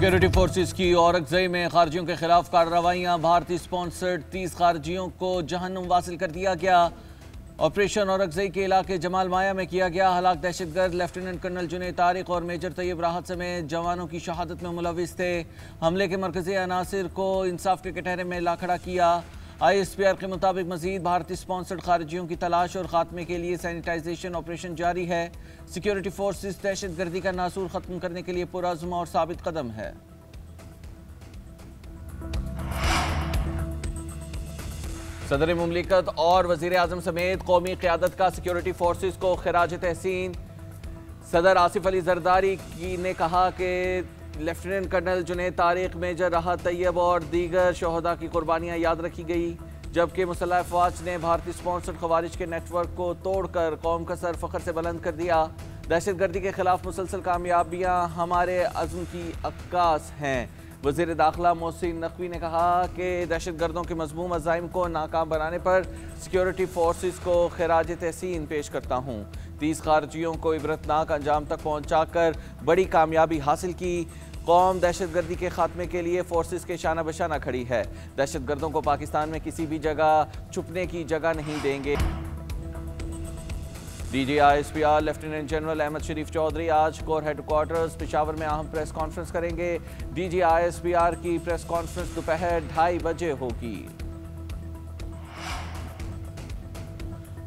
Security forces की औरंगजेब में खारजियों के खिलाफ कार्रवाइयां। भारतीय स्पॉन्सर्ड 30 खारजियों को जहन्नुम वासिल कर दिया गया। ऑपरेशन औरंगजेब के इलाके जमाल माया में किया गया हलाक। दहशतगर्द लेफ्टिनेंट कर्नल जुनैद तारिक और मेजर तैयब राहत समेत जवानों की शहादत में मुलविस थे। हमले के मरकजी अनासिर को इंसाफ के कटहरे में लाखड़ा किया। ISPR के मुताबिक मजीद भारतीय स्पॉन्सर्ड खारजियों की तलाश और खात्मे के लिए सैनिटाइजेशन ऑपरेशन जारी है। सिक्योरिटी फोर्सेस दहशतगर्दी का नासूर खत्म करने के लिए पुरअज़्म और साबित कदम है। सदर मुमलिकत और वजीर आजम समेत कौमी क़यादत का सिक्योरिटी फोर्सेस को खिराज तहसीन। सदर आसिफ अली जरदारी ने कहा कि lieutenant colonel Junaid Tariq, major Rahat Tayyab और दीगर शहदा की कुर्बानियाँ याद रखी गई, जबकि मुसल्लह अफवाज ने भारतीय स्पॉन्सर्ड खवारिज के नेटवर्क को तोड़कर कौम का सर फख्र से बुलंद कर दिया। दहशतगर्दी के खिलाफ मुसलसल कामयाबियाँ हमारे अज़्म की अक्कास हैं। वज़ीर दाखिला मोहसिन नकवी ने कहा कि दहशतगर्दों के मज़मूम अज़ाइम को नाकाम बनाने पर सिक्योरिटी फोर्सेस को खिराज तहसीन पेश करता हूँ। 30 खारजियों को इबरतनाक अंजाम तक पहुँचा कर बड़ी कामयाबी हासिल की। कौम दहशतगर्दी के खात्मे के लिए फोर्सेस के शाना बशाना खड़ी है। दहशतगर्दों को पाकिस्तान में किसी भी जगह छुपने की जगह नहीं देंगे। DG ISPR lieutenant general Ahmed Sharif Chaudhry आज कोर हेडक्वार्टर्स पेशावर में अहम प्रेस कॉन्फ्रेंस करेंगे। DG ISPR की प्रेस कॉन्फ्रेंस दोपहर 2:30 बजे होगी।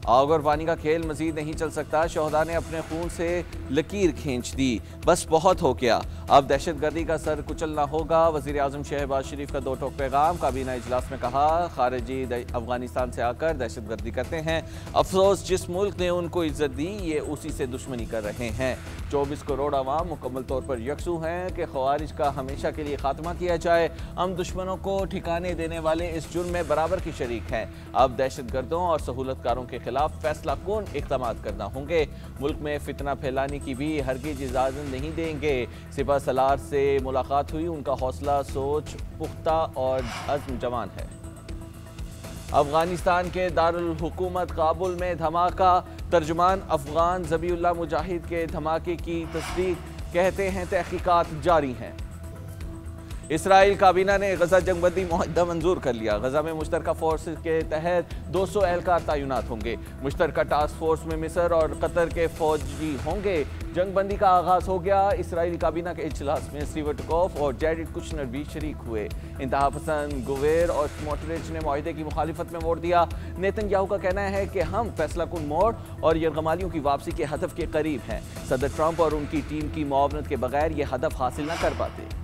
आग और पानी का खेल मजीद नहीं चल सकता। शहदा ने अपने खून से लकीर खींच दी, बस बहुत हो गया, अब दहशतगर्दी का सर कुचलना होगा। वज़ीर आज़म शहबाज शरीफ का 2 टोक पैगाम। काबीना इजलास में कहा, खारिजी अफगानिस्तान से आकर दहशतगर्दी करते हैं, अफसोस जिस मुल्क ने उनको इज्जत दी ये उसी से दुश्मनी कर रहे हैं। 24 करोड़ आवाम मुकम्मल तौर पर यकसू हैं कि खवारिज का हमेशा के लिए खात्मा किया जाए। हम दुश्मनों को ठिकाने देने वाले इस जुर्म में बराबर की शरीक हैं। अब दहशतगर्दों और सहूलतकारों के खिलाफ फैसला कौन इक़दामात करना होंगे। मुल्क में फितना फैलाने की भी हरगिज़ इजाज़त नहीं देंगे। सिपा सलार से मुलाकात हुई, उनका हौसला सोच पुख्ता और अज़्म जवान है। अफगानिस्तान के दारुल हुकूमत काबुल में धमाका। तर्जुमान अफगान ज़बीउल्लाह मुजाहिद के धमाके की तस्दीक, कहते हैं तहकीकात जारी हैं। इसराइल काबीना ने गजा जंगबंदी मुआहदा मंजूर कर लिया। गजा में मुश्तरका फोर्स के तहत 200 एहलकार तैनात होंगे। मुश्तरका टास्क फोर्स में मिस्र और कतर के फौजी होंगे। जंगबंदी का आगाज हो गया। इसराइली काबीना के इजलास में स्टीवन टकोफ और जैरेड कुशनर भी शरीक हुए। इंतहा पसंद गुवेर और स्मोट्रिच ने मुआहदे की मुखालिफत में वोट दिया। नेतन्याहू का कहना है कि हम फैसला कुन मोड़ और यरगमालियों की वापसी के हदफ के करीब हैं। सदर ट्रंप और उनकी टीम की मुआवनत के बगैर ये हदफ हासिल न कर पाते।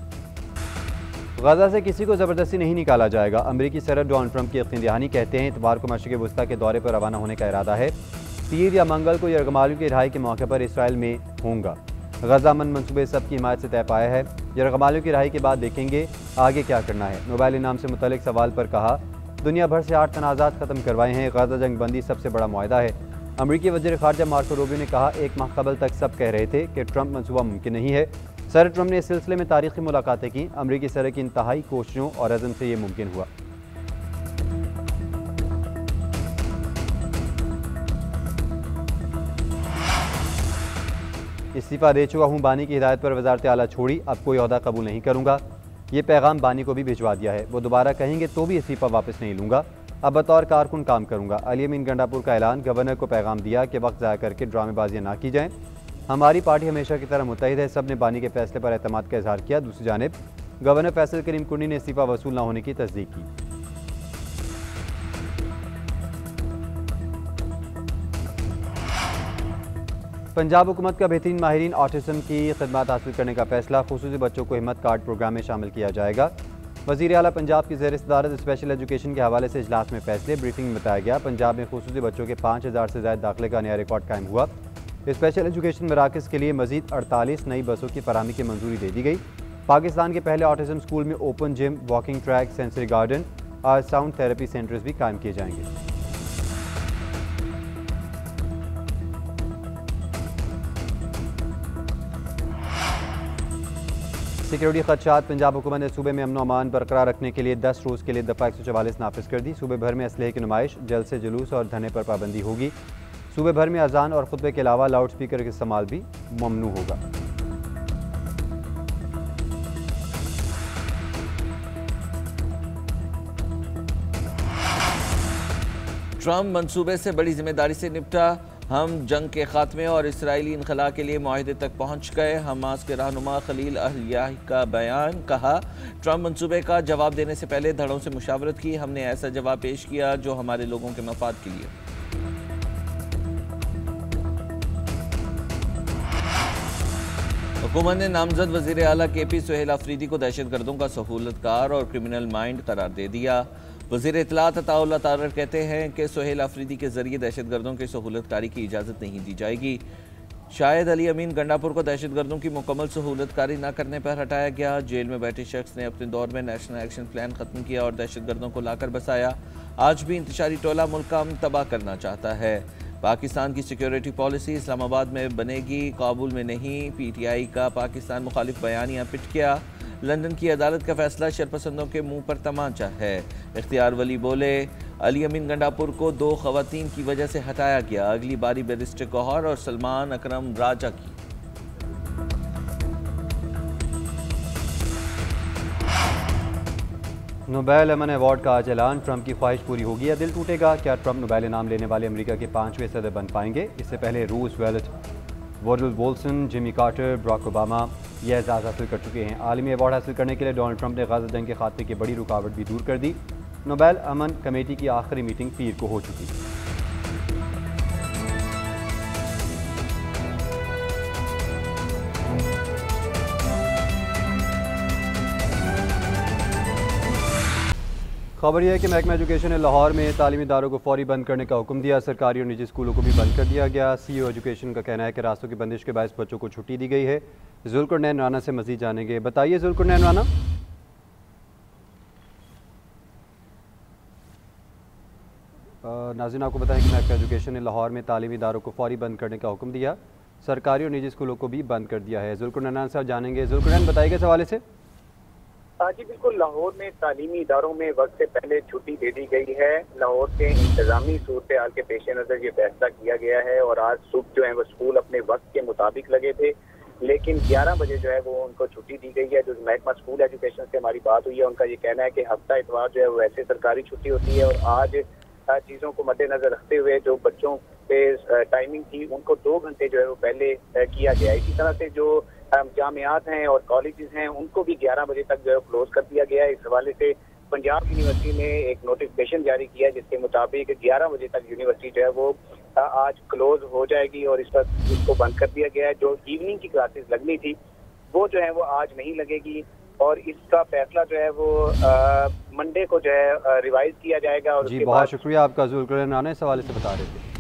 गजा से किसी को ज़बरदस्ती नहीं निकाला जाएगा। अमरीकी सदर डोनाल्ड ट्रंप की यकीन दहानी, कहते हैं इतवार को मशरिक़ वस्ता के दौरे पर रवाना होने का इरादा है। पीर या मंगल को यरगमालियों की रिहाई के मौके पर इसराइल में होंगे। गजा अमन मनसूबे सबकी हिमायत से तय पाया है। यरगमालियों की रिहाई के बाद देखेंगे आगे क्या करना है। नोबेल इनाम से मुतल्लिक सवाल पर कहा, दुनिया भर से 8 तनाज़ात ख़त्म करवाए हैं। गजा जंगबंदी सबसे बड़ा मुआहदा है। अमरीकी वज़ीर ख़ारजा मार्को रूबियो ने कहा, 1 माह कबल तक सब कह रहे थे कि ट्रंप मनसूबा मुमकिन नहीं है। सदर ट्रंप ने इस सिलसिले में तारीखी मुलाकातें की। अमरीकी सदर की इंतहाई कोशिशों और अज़म से ये मुमकिन हुआ। इस्तीफ़ा दे चुका हूँ, बानी की हिदायत पर वज़ारत आला छोड़ी, अब कोई ओहदा कबूल नहीं करूँगा। ये पैगाम बानी को भी भिजवा दिया है। वो दोबारा कहेंगे तो भी इस्तीफ़ा वापस नहीं लूँगा, अब बतौर कारकुन काम करूँगा। अली अमीन गंडापुर का ऐलान। गवर्नर को पैगाम दिया कि वक्त ज़ाया करके ड्रामेबाजियाँ ना की जाएँ। हमारी पार्टी हमेशा की तरह मुत्तहिद है। सब ने बानी के फैसले पर एतमाद का इजहार किया। दूसरी जानिब गवर्नर फैसल करीम कुंडी ने इस्तीफ़ा वसूल न होने की तस्दीक की। पंजाब हुकूमत का बेहतरीन माहिरीन ऑटिज़म की खिदमत हासिल करने का फैसला। खुसूसी बच्चों को हिम्मत कार्ड प्रोग्राम में शामिल किया जाएगा। वज़ीर आला पंजाब की ज़ेर सदारत स्पेशल एजुकेशन के हवाले से इजलास में फैसले। ब्रीफिंग में बताया गया, पंजाब में खुसूसी बच्चों के 5000 से ज़्यादा दाखिले का नया रिकॉर्ड कायम हुआ। स्पेशल एजुकेशन मराकज़ के लिए मज़ीद 48 नई बसों की फराहमी की मंजूरी दे दी गई। पाकिस्तान के पहले ऑटिज़म स्कूल में open gym, walking track, sensory garden और साउंड थेरेपी सेंटर्स भी कायम किए जाएंगे। सिक्योरिटी खदशात। पंजाब हुकूमत ने सूबे में अमन अमान बरकरार रखने के लिए 10 रोज़ के लिए दफ़ा 144 नाफिज कर दी। सूबे भर में असलहे की नुमाइश, जलसे, जुलूस और धरने पर पाबंदी होगी। सूबे भर में अजान और खुतबे के अलावा लाउड स्पीकर का इस्तेमाल भी ममनू होगा। ट्रंप मंसूबे से बड़ी जिम्मेदारी से निपटा, हम जंग के खात्मे और इसराइली इनखला के लिए मुआहदे तक पहुंच गए। हमास के रहनुमा खलील अहलियाह का बयान, कहा ट्रंप मंसूबे का जवाब देने से पहले धड़ों से मुशावरत की, हमने ऐसा जवाब पेश किया जो हमारे लोगों के मफाद के लिए। हुकूमत ने नामजद वज़ीर आला KP सुहेल अफरीदी को दहशतगर्दों का सहूलतकार और क्रिमिनल माइंड करार दे दिया। वज़ीर इत्तलात अताउल्लाह तारर कहते हैं कि सुहेल अफरीदी के जरिए दहशतगर्दों की सहूलतकारी की इजाज़त नहीं दी जाएगी। शाहिद अली अमीन गंडापुर को दहशतगर्दों की मुकम्मल सहूलतकारी न करने पर हटाया गया। जेल में बैठे शख्स ने अपने दौर में नेशनल एक्शन प्लान ख़त्म किया और दहशतगर्दों को लाकर बसाया। आज भी इंतशारी टोला मुल्क का अमन तबाह करना चाहता है। पाकिस्तान की सिक्योरिटी पॉलिसी इस्लामाबाद में बनेगी, काबुल में नहीं। PTI का पाकिस्तान मुखालिफ बयानिया पिट गया। लंदन की अदालत का फैसला शरपसंदों के मुंह पर तमाचा है। इख्तियार वली बोले, अली अमीन गंडापुर को 2 खवातीन की वजह से हटाया गया, अगली बारी बैरिस्टर गौहर और सलमान अकरम राजा की। नोबेल अमन अवार्ड का आज ऐलान, ट्रंप की ख्वाहिश पूरी होगी या दिल टूटेगा? क्या ट्रंप नोबेल इनाम लेने वाले अमेरिका के 5वें सदर बन पाएंगे? इससे पहले Roosevelt, Woodrow Wilson, Jimmy Carter, Barack Obama यह एजाज़ हासिल कर चुके हैं। आलमी अवार्ड हासिल करने के लिए डोनाल्ड ट्रंप ने गाज़ा जंग के खात्मे की बड़ी रुकावट भी दूर कर दी। नोबेल अमन कमेटी की आखिरी मीटिंग पीर को हो चुकी है। खबर यह है कि महकमा एजुकेशन ने लाहौर में तालीमी इदारों को फौरी बंद करने का हुक्म दिया। सरकारी और निजी स्कूलों को भी बंद कर दिया गया। CEO एजुकेशन का कहना है कि रास्तों की बंदिश के बायस बच्चों को छुट्टी दी गई है। जुल्करनैन राना से मजीद जानेंगे। बताइए जुल्करनैन राना। नाज़रीन आपको बताएं कि महकमा एजुकेशन ने लाहौर में तालीमी इदारों को फौरी बंद करने का हुक्म दिया। सरकारी और निजी स्कूलों को भी बंद कर दिया है। जुल्करनैन राना साहब जानेंगे। जुल्करनैन बताइए इस हवाले से। जी बिल्कुल, लाहौर में तालीमी इदारों में वक्त से पहले छुट्टी दे दी गई है। लाहौर के इंतजामी सूरत हाल के पेश नज़र ये फैसला किया गया है और आज सुबह जो है वो स्कूल अपने वक्त के मुताबिक लगे थे, लेकिन 11 बजे जो है वो उनको छुट्टी दी गई है। जो महकमा स्कूल एजुकेशन से हमारी बात हुई है, उनका ये कहना है कि हफ्ता इतवार जो है वो वैसे सरकारी छुट्टी होती है और आज चीज़ों को मद्देनजर रखते हुए जो बच्चों पे टाइमिंग थी उनको 2 घंटे जो है वो पहले किया गया है। इसी तरह से जो जामियात हैं और कॉलेजेस हैं उनको भी 11 बजे तक जो है क्लोज कर दिया गया है। इस हवाले से पंजाब यूनिवर्सिटी ने एक नोटिफिकेशन जारी किया है जिसके मुताबिक 11 बजे तक यूनिवर्सिटी जो है वो आज क्लोज हो जाएगी और इस पर इसको बंद कर दिया गया है। जो इवनिंग की क्लासेस लगनी थी वो जो है वो आज नहीं लगेगी और इसका फैसला जो है वो मंडे को जो है रिवाइज किया जाएगा। और जी बहुत शुक्रिया आपका जुल्करनैन राना इस हवाले से बता रहे थे।